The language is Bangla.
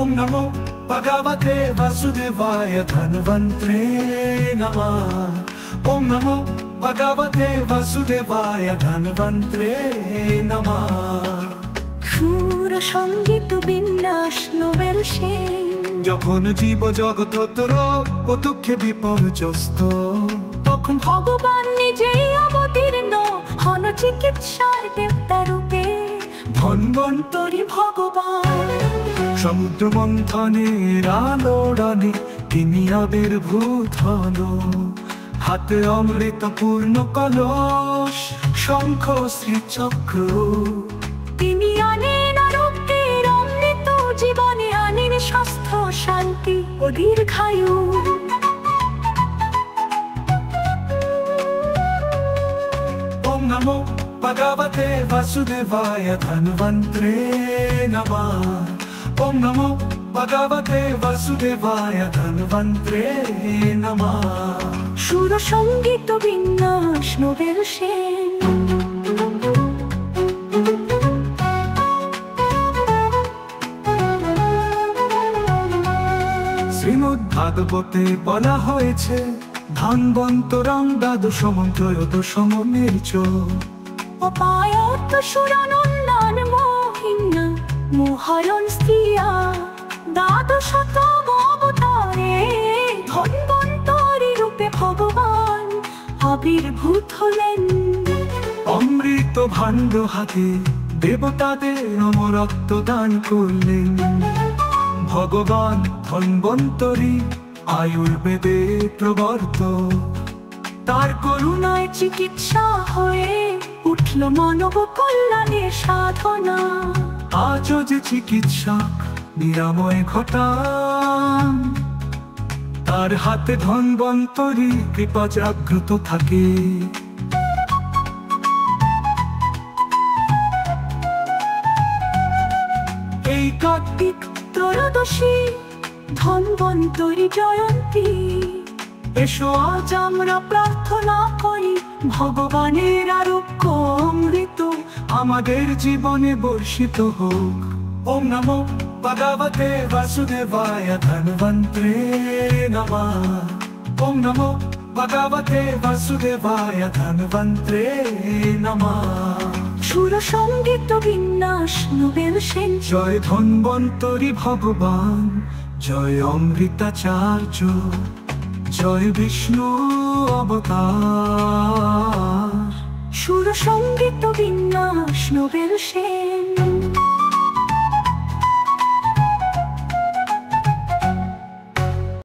ओम नमो भगवते वासुदेवाय धन्वंतरे नमः। ओम नमो भगवते वासुदेवाय धन्वंतरे नमः। সুর সঙ্গীত বিন্যাস নোবেল সেন, যখন জীব জগৎ ও দুঃখে বিপর্যস্ত, তখন ভগবান নিজেই অবতীর্ণ হন চিকিৎসার দেবতা রূপে। ধন্বন্তরী ভগবান সমুদ্র মন্থনের আলোড়নে তিনি আবির্ভূত হল। হাতে অমৃত পূর্ণ কলস, শঙ্খ শ্রীচক্র। তিনি আনেন আরোগ্যের অমৃত, জীবনে আনেন স্বাস্থ্য শান্তি ও দীর্ঘায়ু। ओम नमो भगवते वासुदेवाय धन्वंतरे नमः। ओम नमो भगवते वासुदेवाय धन्वंतरे नमः। সুর সঙ্গীত বিন্যাস নোবেল সেন। শ্রীমদ্ ভাগবতে বলা হয়েছে, ধন্বন্তরং দ্বাদশম ত্রয়োদশম নির্চ। অপায়ত সুরানন্দান মোহিন্য মোহরণ স্ত্রিয়া দ্বাদশতম অবতারে ধন্বন্তরী রূপে ভগবান আবির্ভূত হলেন। অমৃত ভাণ্ড হাতে দেবতাদের অমরত্ব দান করলেন। ভগবান ধন্বন্তরী আয়ুর্বেদে প্রবর্ত, তার করুণায় চিকিৎসা হয়ে উঠল মানব কল্যাণের সাধনা। আজও যে চিকিৎসক নিরাময় ঘটান, তার হাতে ধন্বন্তরী কৃপা জাগ্রত থাকে। এই কার্তিক ত্রয়োদশী ধন্বন্তরী জয়ন্তী, এসো আজ আমরা প্রার্থনা করি ভগবানের আরোগ্য অমৃত আমাদের জীবনে বর্ষিত হোক। ওম নমো ভগবতে বাসুদেবায় ধন্বন্তরে নমঃ। ওম নমো ভগবতে বাসুদেবায় ধন্বন্তরে নমঃ। সুর সঙ্গীত বিন্যাস নোবেল সেন। জয় ধন্বন্তরী ভগবান, জয় অমৃতাচার্য, জয় বিষ্ণু অবতার। সুর সঙ্গীত বিন্যাস নোবেল সেন।